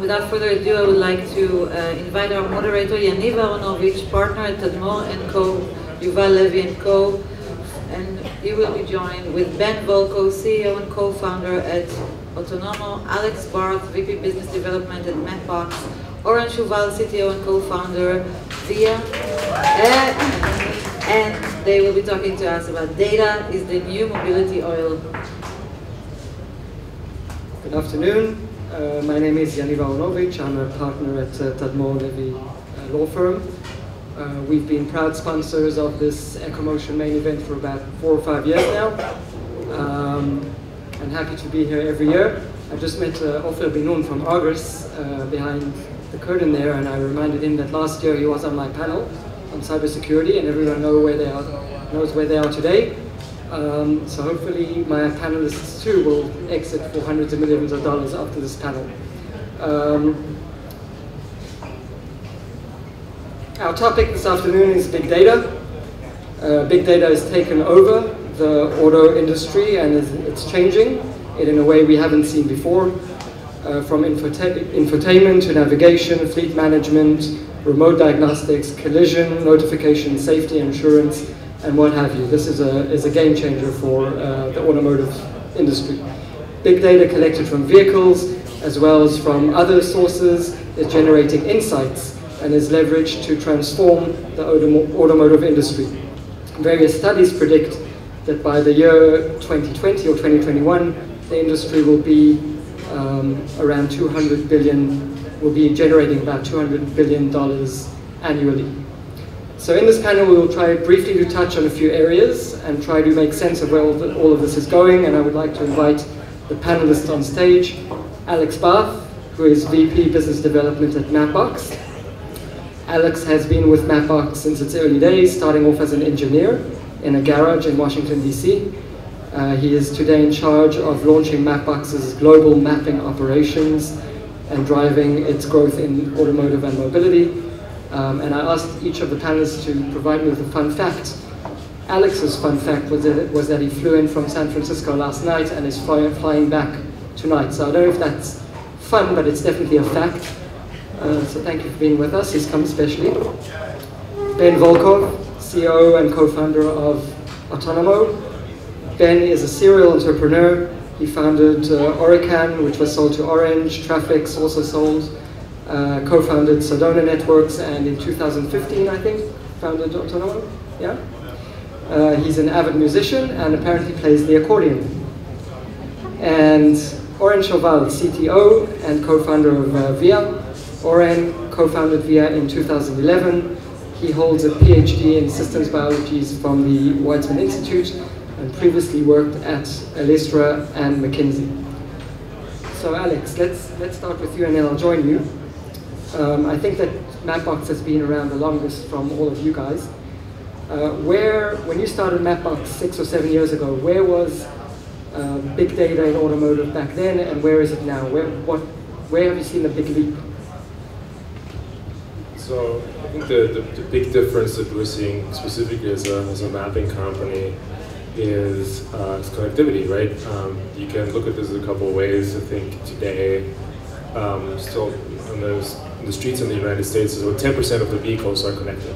Without further ado, I would like to invite our moderator, Yaniv Aronowich, partner at Tadmor & Co., Yuval, Levy & Co., and he will be joined with Ben Volkow, CEO and co-founder at Otonomo, Alex Barth, VP Business Development at Mapbox, Oren Shoval, CTO and co-founder via, and they will be talking to us about data is the new mobility oil. Good afternoon. My name is Yaniv Aronowich. I'm a partner at Tadmor Levy law firm. We've been proud sponsors of this EcoMotion main event for about 4 or 5 years now. I'm happy to be here every year. I just met Ofer Binun from Argus behind the curtain there, and I reminded him that last year he was on my panel on cybersecurity, and everyone knows where they are today. So hopefully my panelists too will exit for hundreds of millions of dollars after this panel. Our topic this afternoon is big data. Big data has taken over the auto industry, and it's changing it in a way we haven't seen before. From infotainment to navigation, fleet management, remote diagnostics, collision, notification, safety, insurance, and what have you. This is a game changer for the automotive industry. Big data collected from vehicles as well as from other sources is generating insights and is leveraged to transform the automotive industry. Various studies predict that by the year 2020 or 2021, the industry will be around 200 billion, will be generating about $200 billion annually. So in this panel, we will try briefly to touch on a few areas and try to make sense of where all of this is going. And I would like to invite the panelists on stage. Alex Barth, who is VP Business Development at Mapbox. Alex has been with Mapbox since its early days, starting off as an engineer in a garage in Washington, DC. He is today in charge of launching Mapbox's global mapping operations and driving its growth in automotive and mobility. And I asked each of the panelists to provide me with a fun fact. Alex's fun fact was that he flew in from San Francisco last night and is flying back tonight. So I don't know if that's fun, but it's definitely a fact. So thank you for being with us. He's come especially. Ben Volkow, CEO and co-founder of Otonomo. Ben is a serial entrepreneur. He founded Oren, which was sold to Orange. Traffics also sold. Co-founded Sedona Networks, and in 2015, I think, founded Otonomo. Yeah. He's an avid musician and apparently plays the accordion. And Oren Shoval, CTO and co-founder of VIA. Oren co-founded VIA in 2011. He holds a PhD in systems biology from the Weizmann Institute and previously worked at Elistra and McKinsey. So Alex, let's start with you and then I'll join you. I think that Mapbox has been around the longest from all of you guys. When you started Mapbox 6 or 7 years ago, where was big data in automotive back then, and where is it now? Where have you seen the big leap? So I think the big difference that we're seeing specifically as a mapping company is connectivity, right? You can look at this in a couple of ways. I think today, still on the streets in the United States, about 10% of the vehicles are connected.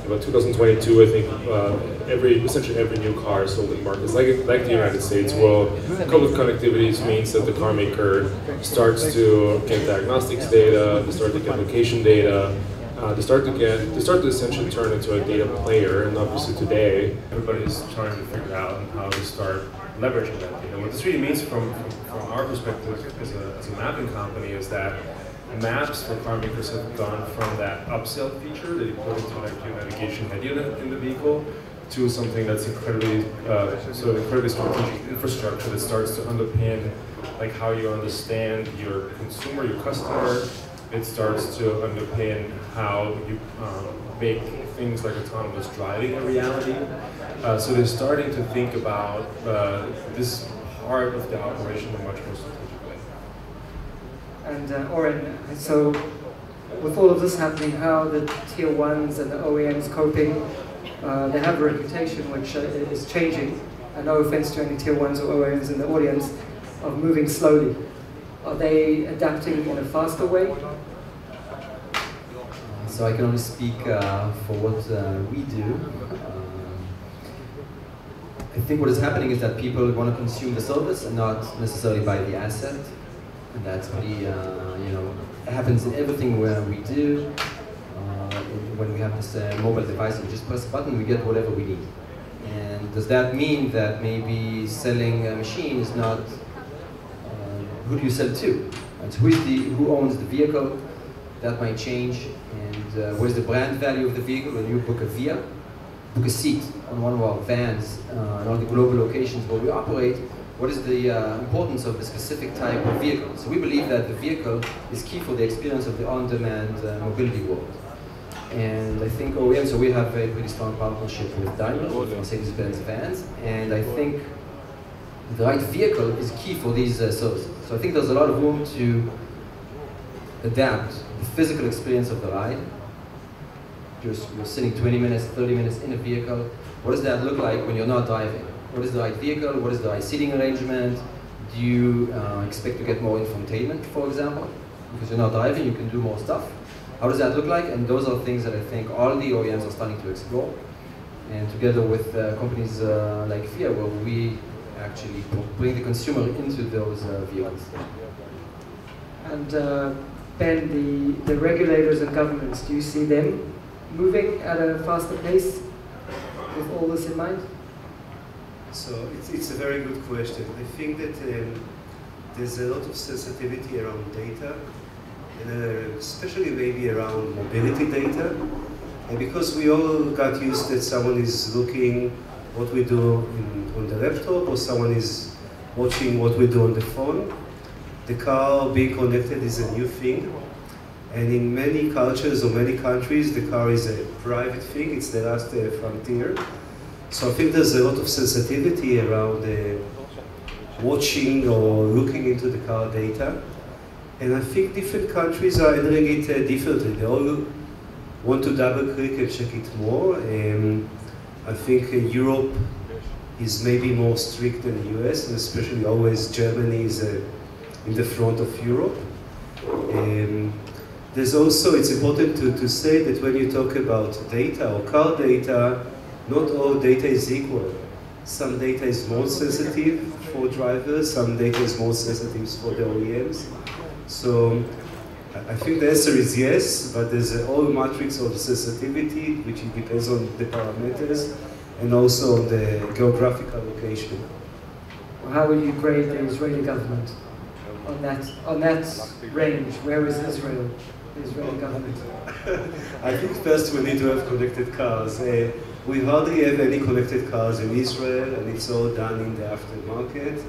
About 2022, I think essentially every new car sold in markets like the United States will come with connectivities. Means that the car maker starts to get diagnostics data, they start to get location data, they start to essentially turn into a data player. And obviously today, everybody's trying to figure out how to start leveraging that data. What this really means from our perspective as a mapping company is that maps for car makers have gone from that upsell feature that you put into like your navigation head unit in the vehicle to something that's incredibly strategic infrastructure that starts to underpin like how you understand your consumer, your customer. It starts to underpin how you make things like autonomous driving a reality. So they're starting to think about this part of the operation in a much more strategic way. And Oren, so with all of this happening, how are the tier ones and the OEMs coping? They have a reputation which is changing, and no offense to any tier ones or OEMs in the audience, of moving slowly. Are they adapting in a faster way? So I can only speak for what we do. I think what is happening is that people want to consume the service and not necessarily buy the asset. And that's pretty, it happens in everything where we do. When we have this mobile device, we just press a button, we get whatever we need. And does that mean that maybe selling a machine is not, who do you sell to? And so who owns the vehicle? That might change. And what is the brand value of the vehicle? When you book book a seat on one of our vans in all the global locations where we operate, what is the importance of a specific type of vehicle? So we believe that the vehicle is key for the experience of the on-demand mobility world. And I think OEM, so we have a pretty strong partnership with Daimler, with Mercedes-Benz vans, and I think the right vehicle is key for these services. So I think there's a lot of room to adapt the physical experience of the ride. You're sitting 20 minutes, 30 minutes in a vehicle. What does that look like when you're not driving? What is the right vehicle? What is the right seating arrangement? Do you expect to get more infotainment, for example? Because you're not driving, you can do more stuff. How does that look like? And those are things that I think all the OEMs are starting to explore. And together with companies like FIA, where we actually bring the consumer into those vehicles. And Ben, the regulators and governments, do you see them moving at a faster pace with all this in mind? So it's a very good question. I think that there's a lot of sensitivity around data, and especially maybe around mobility data. And because we all got used that someone is looking what we do on the laptop, or someone is watching what we do on the phone, the car being connected is a new thing. And in many cultures or many countries, the car is a private thing. It's the last frontier. So I think there's a lot of sensitivity around watching or looking into the car data. And I think different countries are handling it differently. They all want to double click and check it more. I think Europe is maybe more strict than the US, and especially always Germany is in the front of Europe. There's also, it's important to say that when you talk about data or car data, not all data is equal. Some data is more sensitive for drivers, some data is more sensitive for the OEMs. So I think the answer is yes, but there's a whole matrix of sensitivity, which depends on the parameters and also on the geographical location. How will you grade the Israeli government on that range? Where is Israel, the Israeli government? I think first we need to have connected cars. We hardly have any connected cars in Israel, and it's all done in the aftermarket.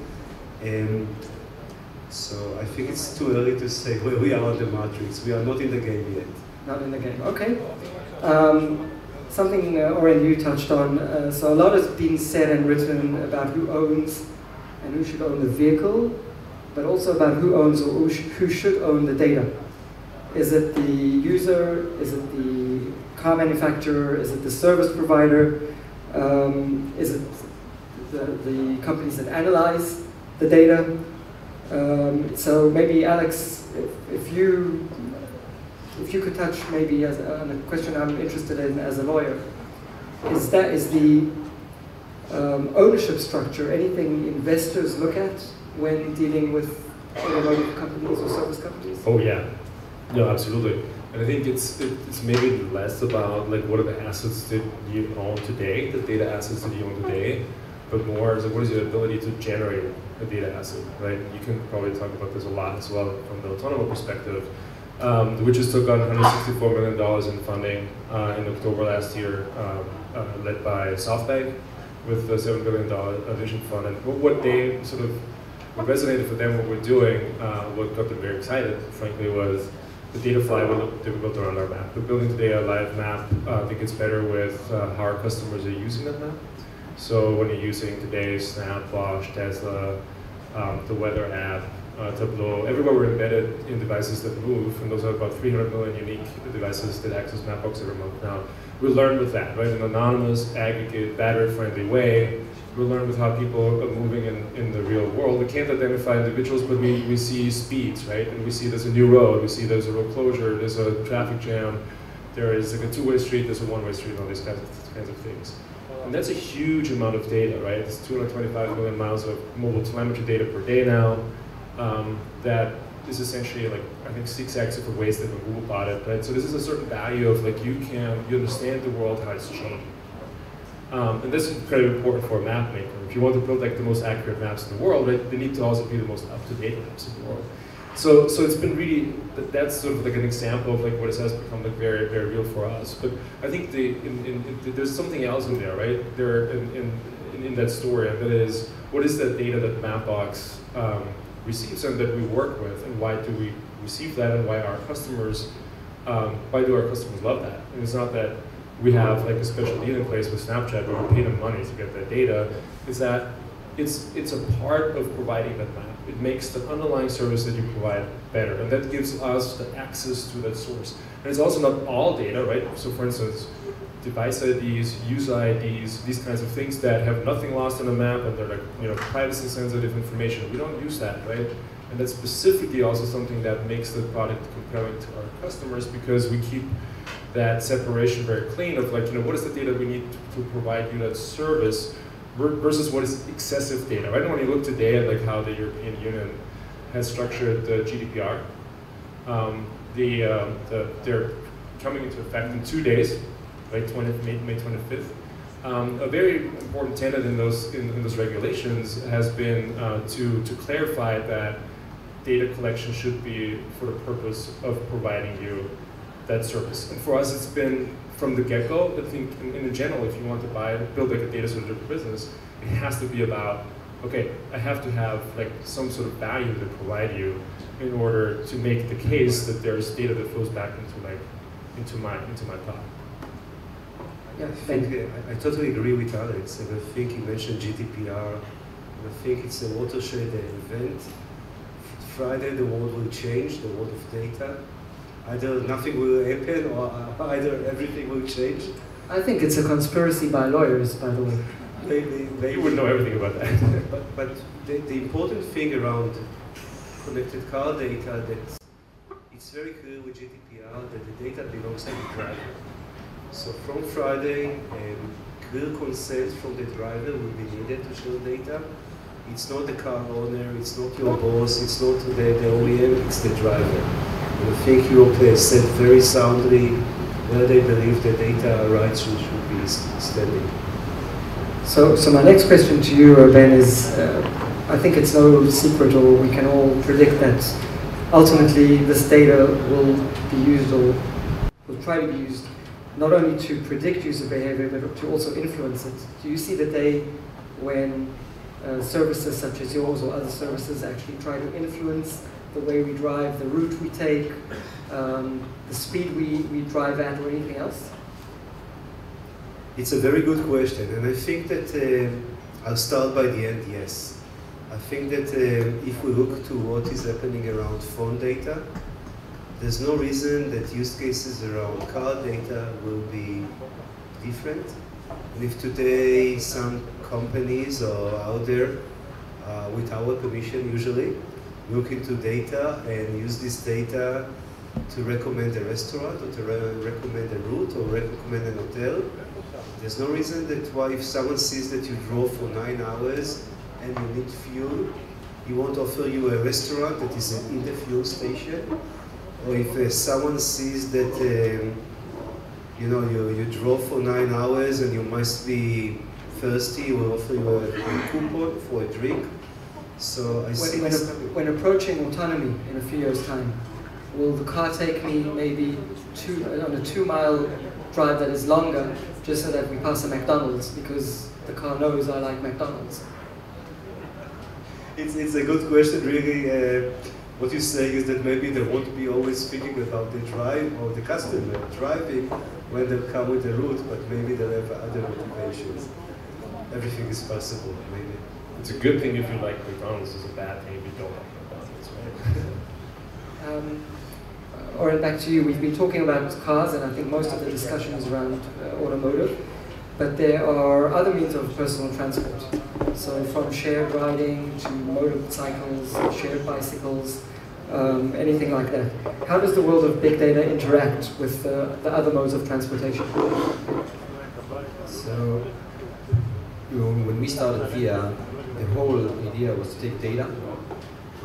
So I think it's too early to say where we are on the matrix. We are not in the game yet. Not in the game, okay. Something, Oren, you touched on. So a lot has been said and written about who owns and who should own the vehicle, but also about who owns or who should own the data. Is it the user? Is it the car manufacturer? Is it the service provider? Is it the companies that analyze the data? So maybe Alex, if you could touch maybe on a question I'm interested in as a lawyer, is the ownership structure anything investors look at when dealing with automotive companies or service companies? Oh yeah, no, absolutely. And I think it's maybe less about like what are the assets that you own today, the data assets that you own today, but more is like what is your ability to generate a data asset, right? You can probably talk about this a lot as well from the otonomo perspective. We just took on $164 million in funding in October last year, led by SoftBank with the $7 billion vision fund. And what they sort of, what resonated for them, what we're doing, what got them very excited, frankly, was the data flywheel that we built around our map. We're building today a live map that gets better with how our customers are using that map. So when you're using today's Snap, Bosch, Tesla, the weather app, Tableau, everywhere we're embedded in devices that move, and those are about 300 million unique devices that access Mapbox every month now. We learn with that, right? In an anonymous, aggregate, battery-friendly way. We learn with how people are moving in the real world. world, we can't identify individuals, but we see speeds, right? And we see there's a new road, we see there's a road closure, there's a traffic jam, there is like a two-way street, there's a one-way street, and all these kinds of things. And that's a huge amount of data, right? It's 225 million miles of mobile telemetry data per day now. That is essentially like, I think 6x of the waste that Google bought it, right? So this is a certain value of like, you understand the world, how it's changing. And this is incredibly important for a map maker. If you want to build like the most accurate maps in the world, right, they need to also be the most up-to-date maps in the world. So it's been really, that's sort of like an example of like what it has become like very, very real for us. But I think there's something else in there, right? In that story, and that is, what is that data that Mapbox receives and that we work with, and why do we receive that, and why do our customers love that? And it's not that we have like a special deal in place with Snapchat where we pay them money to get that data. Is that it's a part of providing that map. It makes the underlying service that you provide better, and that gives us the access to that source. And it's also not all data, right? So for instance, device IDs, user IDs, these kinds of things that have nothing lost on a map, and they're like, privacy sensitive information. We don't use that, right? And that's specifically also something that makes the product compelling to our customers, because we keep that separation very clean of like, what is the data we need to provide you that service versus what is excessive data, right? And when you look today at like how the European Union has structured the GDPR, they're coming into effect in 2 days, right? May 25th. A very important tenet in those regulations has been to clarify that data collection should be for the purpose of providing you that service. And for us, it's been from the get-go. I think in general, if you want to build like a data center business, it has to be about, okay, I have to have like some sort of value to provide you in order to make the case that there's data that flows back into my cloud. Yeah, I totally agree with Alex, and I think he mentioned GDPR, and I think it's a watershed event. Friday the world will change, the world of data. Either nothing will happen, or either everything will change. I think it's a conspiracy by lawyers, by the way. They you would know everything about that. but the important thing around connected car data, that it's very clear with GDPR that the data belongs to the driver. So from Friday, clear consent from the driver will be needed to share data. It's not the car owner, it's not your boss, it's not the OEM, it's the driver. And I think Europe said very soundly where they believe the data rights should be standing. So my next question to you, Ben, is I think it's no secret, or we can all predict that ultimately this data will be used, or will try to be used, not only to predict user behavior, but to also influence it. Do you see the day when services such as yours or other services actually try to influence the way we drive, the route we take, the speed we drive at, or anything else? It's a very good question, and I think that I'll start by the end, yes. I think that if we look to what is happening around phone data, there's no reason that use cases around car data will be different. And if today some companies are out there, with our permission usually, look into data and use this data to recommend a restaurant, or to recommend a route, or recommend an hotel, there's no reason that why if someone sees that you drove for 9 hours and you need fuel, he won't offer you a restaurant that is in the fuel station. Or if someone sees that you drove for 9 hours and you must be thirsty, will offer you a coupon for a drink. So when approaching autonomy in a few years' time, will the car take me maybe on a 2-mile drive that is longer, just so that we pass a McDonald's, because the car knows I like McDonald's? It's a good question, really. What you say is that maybe they won't be always thinking about the drive or the customer driving when they come with the route, but maybe they'll have other motivations. Everything is possible, maybe. It's a good thing if you like McDonald's, it's a bad thing if you don't like McDonald's, right? Oren, back to you. We've been talking about cars, and I think most of the discussion is around automotive. but there are other means of personal transport. So from shared riding to motorcycles, shared bicycles, anything like that. How does the world of big data interact with the other modes of transportation? So, when we started VIA, the whole idea was to take data,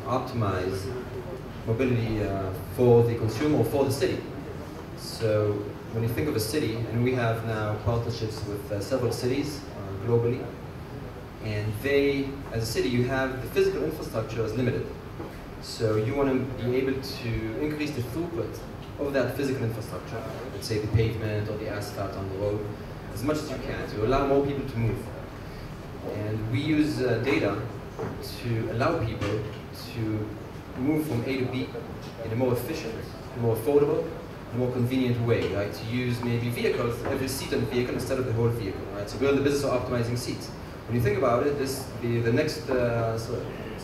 optimize mobility for the consumer or for the city. So, when you think of a city, and we have now partnerships with several cities globally, and they, as a city, you have the physical infrastructure is limited. So you want to be able to increase the throughput of that physical infrastructure, let's say the pavement or the asphalt on the road, as much as you can to allow more people to move. And we use data to allow people to move from A to B in a more efficient, more affordable, more convenient way, right? To use maybe vehicles, every seat on the vehicle instead of the whole vehicle, right? So we're in the business of optimizing seats. When you think about it, the next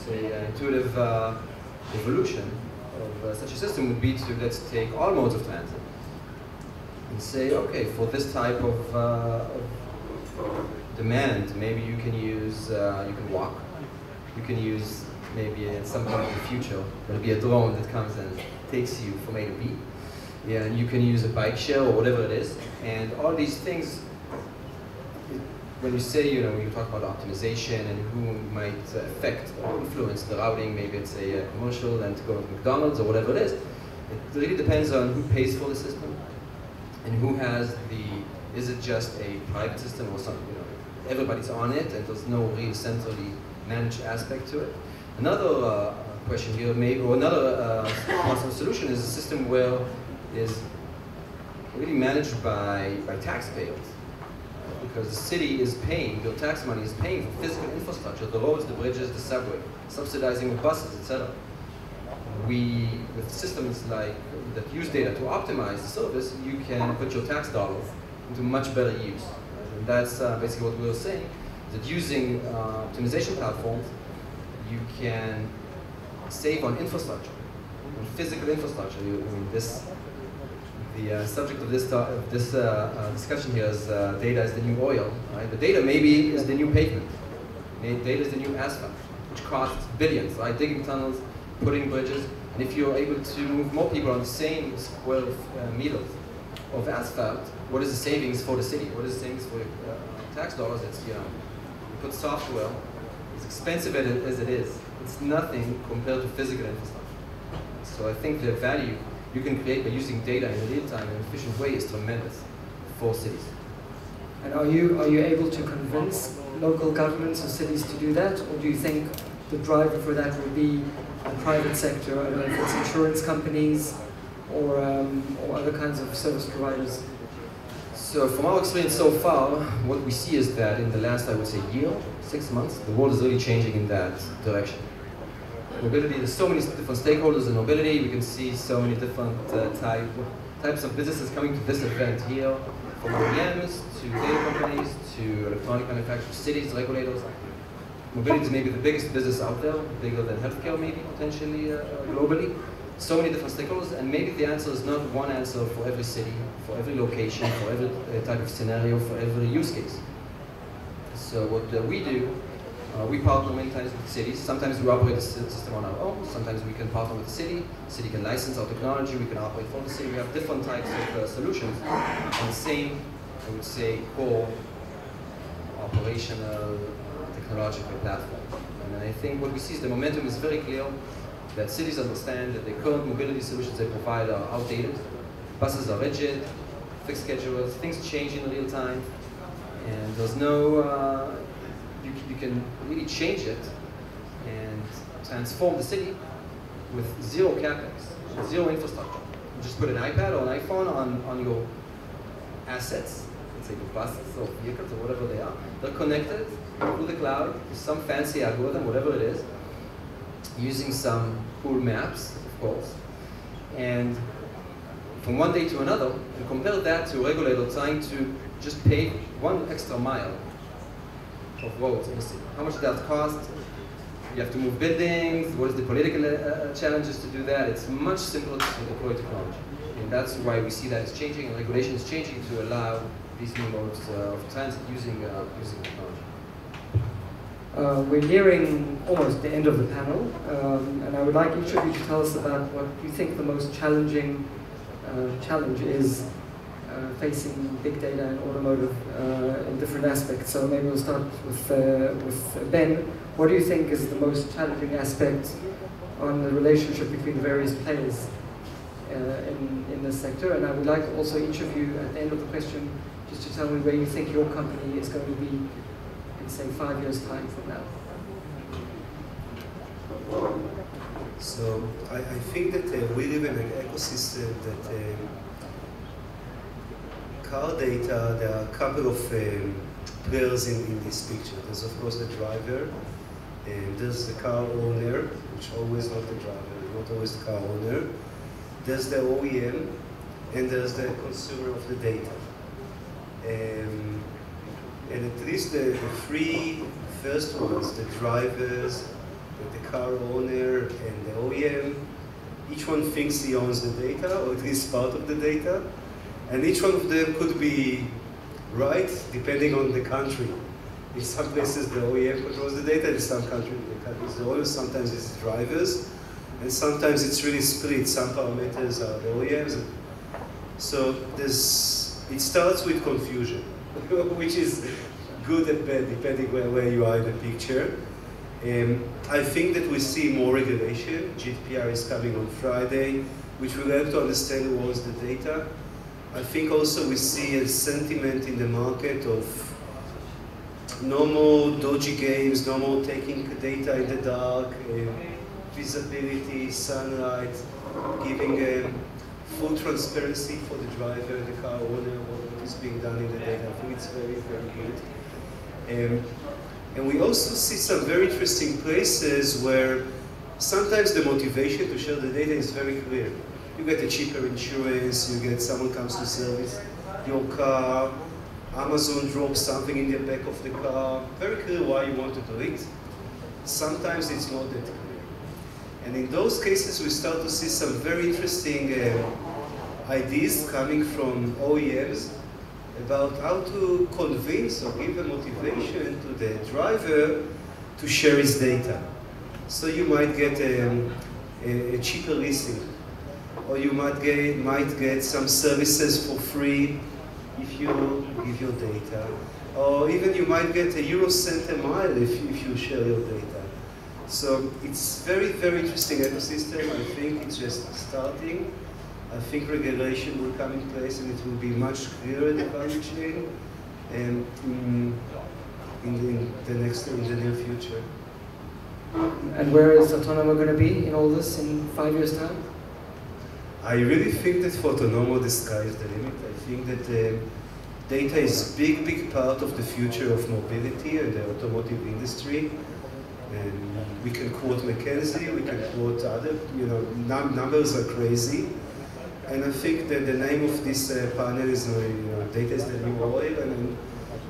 intuitive evolution of such a system would be to, let's take all modes of transit and say, okay, for this type of demand, maybe you can use, you can walk, you can use maybe at some point in the future, there'll be a drone that comes and takes you from A to B. Yeah, and you can use a bike share or whatever it is, and all these things. When you say, you talk about optimization and who might affect or influence the routing, maybe it's a commercial and to go to McDonald's or whatever it is, it really depends on who pays for the system and who has is it just a private system or something, everybody's on it and there's no real centrally managed aspect to it. Another question here, maybe, or another possible solution is a system where is really managed by taxpayers. Because the city is paying, your tax money is paying for physical infrastructure, the roads, the bridges, the subway, subsidizing the buses, etc. With systems like that use data to optimize the service, you can put your tax dollars into much better use. And that's basically what we were saying, that using optimization platforms, you can save on infrastructure, on physical infrastructure. The subject of this discussion here is data is the new oil. Right? The data maybe is the new pavement. Data is the new asphalt, which costs billions. Right? Digging tunnels, putting bridges, and if you're able to move more people on the same square meters of asphalt, what is the savings for the city? What is the savings for tax dollars? It's you put software. As expensive as it is, it's nothing compared to physical infrastructure. So I think the value you can create by using data in real time in an efficient way is tremendous for cities. And are you able to convince local governments or cities to do that, or do you think the driver for that will be the private sector? I don't know if it's insurance companies or other kinds of service providers. So from our experience so far, what we see is that in the last, I would say, year, 6 months, the world is really changing in that direction. Mobility, there's so many different stakeholders in mobility. We can see so many different types of businesses coming to this event here, from OEMs to data companies to electronic manufacturers, cities, regulators. Mobility is maybe the biggest business out there, bigger than healthcare maybe, potentially globally. So many different stakeholders, and maybe the answer is not one answer for every city, for every location, for every type of scenario, for every use case. So what we do, we partner many times with cities. Sometimes we operate the system on our own. Sometimes we can partner with the city. The city can license our technology. We can operate for the city. We have different types of solutions on the same, I would say, core operational technological platform. And I think what we see is the momentum is very clear, that cities understand that the current mobility solutions they provide are outdated. Buses are rigid, fixed schedules, things change in real time, and there's no, you can really change it and transform the city with zero capex, zero infrastructure. You just put an iPad or an iPhone on your assets, let's say your buses or vehicles or whatever they are. They're connected through the cloud to some fancy algorithm, whatever it is, using some cool maps, of course. And from one day to another, and compare that to a regulator trying to just pay 1 extra mile of roads in the city. How much does that cost? You have to move buildings. What is the political challenges to do that? It's much simpler to deploy technology. And that's why we see that it's changing and regulation is changing to allow these new modes of transit using technology. We're nearing almost the end of the panel, and I would like each of you to tell us about what you think the most challenging challenge is facing big data and automotive in different aspects. So maybe we'll start with Ben. What do you think is the most challenging aspect on the relationship between the various players in this sector? And I would like also each of you at the end of the question just to tell me where you think your company is going to be in, say, 5 years' time from now. So I think that we live in an ecosystem that car data, there are a couple of players in this picture. There's of course the driver, and there's the car owner, which always not the driver, not always the car owner. There's the OEM, and there's the consumer of the data. And at least the three first ones, the drivers, the car owner, and the OEM, each one thinks he owns the data, or at least part of the data. And each one of them could be right, depending on the country. In some places, the OEM controls the data. In some countries, the owner. Sometimes it's drivers, and sometimes it's really split. Some parameters are the OEMs. So it starts with confusion, which is good and bad, depending where you are in the picture. I think that we see more regulation. GDPR is coming on Friday, which will help to understand who owns the data. I think also we see a sentiment in the market of no more dodgy games, no more taking data in the dark, visibility, sunlight, giving full transparency for the driver, the car owner, what is being done in the data. I think it's very, very good. And we also see some very interesting places where sometimes the motivation to share the data is very clear. You get a cheaper insurance, you get someone comes to service your car, Amazon drops something in the back of the car, very clear why you want to do it. Sometimes it's not that clear. And in those cases we start to see some very interesting ideas coming from OEMs about how to convince or give a motivation to the driver to share his data. So you might get a cheaper leasing, or you might get some services for free if you give your data, or even you might get a Eurocent a mile if you share your data. So it's very, very interesting ecosystem. I think it's just starting. I think regulation will come in place and it will be much clearer, the value chain, and in the near future. And where is otonomo going to be in all this in 5 years' time? I really think that for otonomo, the sky is the limit. I think that data is a big, big part of the future of mobility and the automotive industry. And we can quote McKinsey, we can quote other, numbers are crazy. And I think that the name of this panel is, data is the new oil,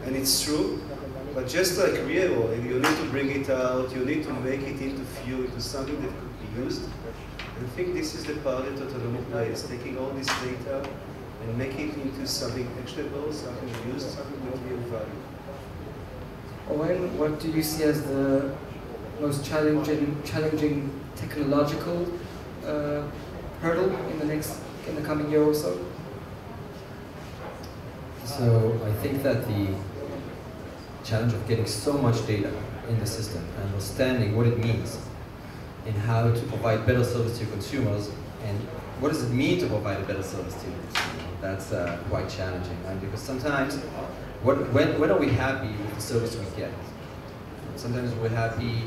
and it's true. But just like real oil, you need to bring it out, you need to make it into fuel, into something that could be used. And I think this is the part that otonomo plays, taking all this data and making it into something actionable, something used, something with real value. Oren, what do you see as the most challenging technological hurdle in the coming year or so? So I think that the challenge of getting so much data in the system and understanding what it means and how to provide better service to your consumers and what does it mean to provide a better service to your consumers, that's quite challenging, right? Because sometimes, when are we happy with the service we get? Sometimes we're happy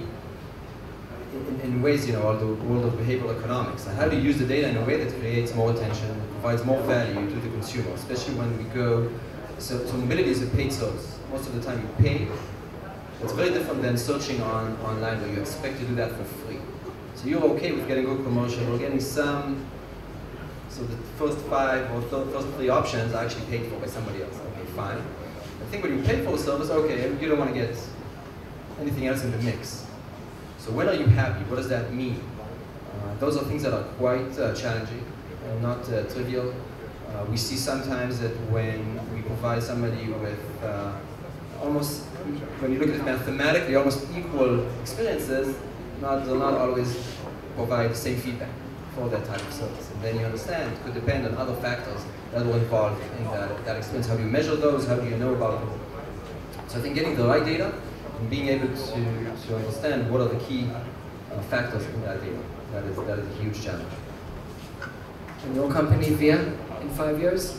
in ways, all the world of behavioral economics. And how to use the data in a way that creates more attention, provides more value to the consumer, especially when we go, so mobility is a paid service. Most of the time you pay. It's very different than searching online where you expect to do that for free. So you're okay with getting a good promotion or getting some, so the first 5 or first 3 options are actually paid for by somebody else. Okay, fine. I think when you pay for a service, okay, you don't want to get anything else in the mix. So So when are you happy? What does that mean? Those are things that are quite challenging and not trivial. We see sometimes that when we provide somebody with almost, when you look at it mathematically, almost equal experiences, they'll not always provide the same feedback for that type of service. And then you understand it could depend on other factors that will involve in that experience. How do you measure those? How do you know about them? So I think getting the right data and being able to understand what are the key factors in that data, that is a huge challenge. And your company, Via, in 5 years?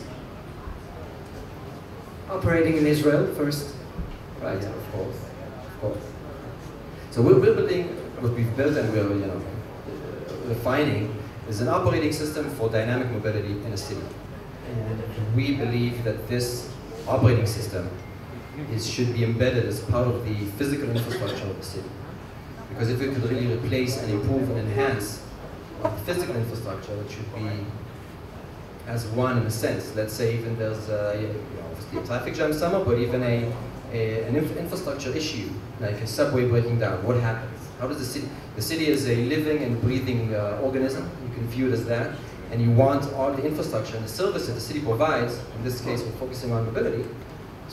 Operating in Israel first, right? Yeah, of course. So we're building what we've built, and we're refining is an operating system for dynamic mobility in a city. And we believe that this operating system should be embedded as part of the physical infrastructure of the city. Because if it could really replace and improve and enhance the physical infrastructure, it should be as one in a sense. Let's say even there's obviously a traffic jam somewhere, but even an infrastructure issue, like a subway breaking down, what happens? How does the city is a living and breathing organism, you can view it as that, and you want all the infrastructure and the service that the city provides, in this case we're focusing on mobility,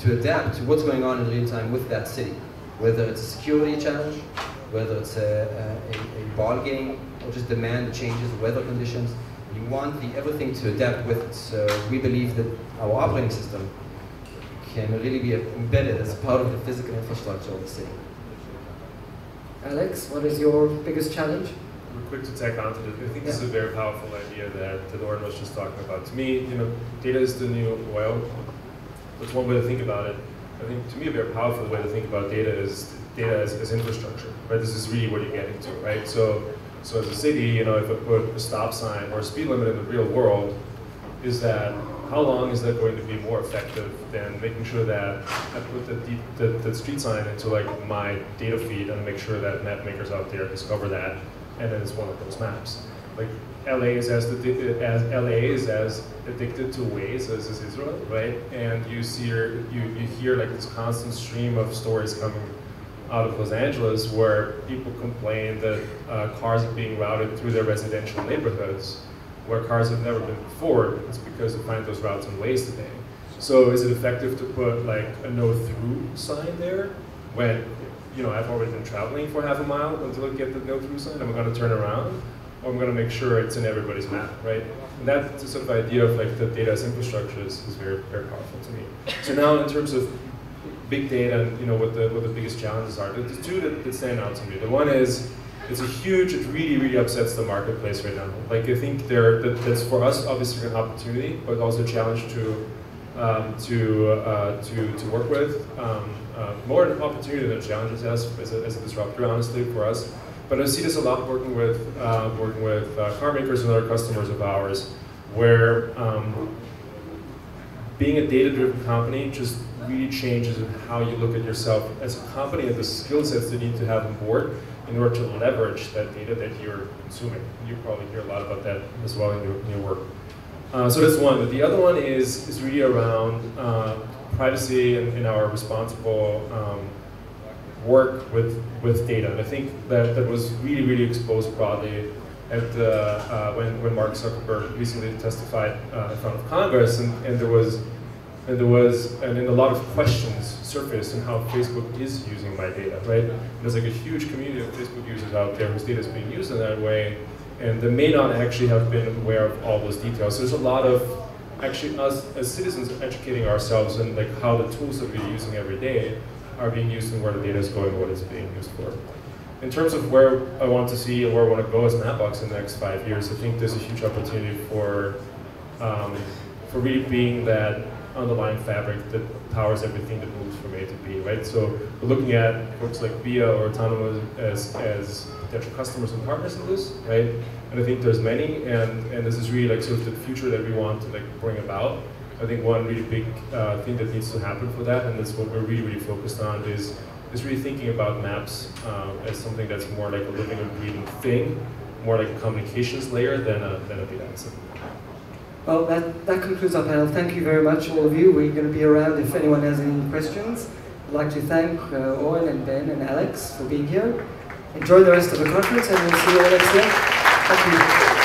to adapt to what's going on in real time with that city. Whether it's a security challenge, whether it's a ball game, or just demand changes, weather conditions, you want everything to adapt with it. So we believe that our operating system can really be embedded as part of the physical infrastructure of the city. Alex, what is your biggest challenge? We're quick to tack onto this. I think this is a very powerful idea that Oren was just talking about. To me, data is the new oil. That's one way to think about it. I think to me a very powerful way to think about data is data as infrastructure, right? This is really what you're getting to, right? So as a city, if I put a stop sign or a speed limit in the real world, how long is that going to be more effective than making sure that I put the street sign into my data feed and make sure that map makers out there discover that, and then it's one of those maps. Like LA is as addicted to Waze as is Israel, right? And you hear this constant stream of stories coming out of Los Angeles where people complain that cars are being routed through their residential neighborhoods where cars have never been before. It's because they find those routes in Waze today. So is it effective to put a no-through sign there when I've already been traveling for half a mile until I get the no-through sign? Am I going to turn around? Or I'm going to make sure it's in everybody's map, right? And that's the sort of idea of the data as infrastructure is very, very powerful to me. So now in terms of big data and what the biggest challenges are, there's two that stand out to me. The one is it really, really upsets the marketplace right now. I think that's for us obviously an opportunity, but also a challenge to work with. More an opportunity than a challenge as a disruptor, honestly, for us. But I see this a lot working with car makers and other customers of ours, where being a data-driven company just really changes how you look at yourself as a company and the skill sets that you need to have on board in order to leverage that data that you're consuming. You probably hear a lot about that as well in your work. So that's one. But the other one is really around privacy and our responsible work with data. And I think that was really, really exposed broadly at when Mark Zuckerberg recently testified in front of Congress, and there was a lot of questions surfaced on how Facebook is using my data, right? There's a huge community of Facebook users out there whose data is being used in that way, and they may not actually have been aware of all those details. So there's a lot of actually us as citizens educating ourselves in how the tools that we're using every day are being used and where the data is going and what it's being used for. In terms of where I want to see and where I want to go as Mapbox in the next 5 years, I think there's a huge opportunity for really being that underlying fabric that powers everything that moves from A to B, right? So we're looking at folks like Via or Otonomo as potential customers and partners in this, right? And I think there's many, and this is really sort of the future that we want to bring about. I think one really big thing that needs to happen for that, and that's what we're really, really focused on, is really thinking about maps as something that's more like a living and breathing thing, more like a communications layer than a data asset. Well, that concludes our panel. Thank you very much, all of you. We're going to be around if anyone has any questions. I'd like to thank Oren and Ben and Alex for being here. Enjoy the rest of the conference, and we'll see you all next year. Thank you.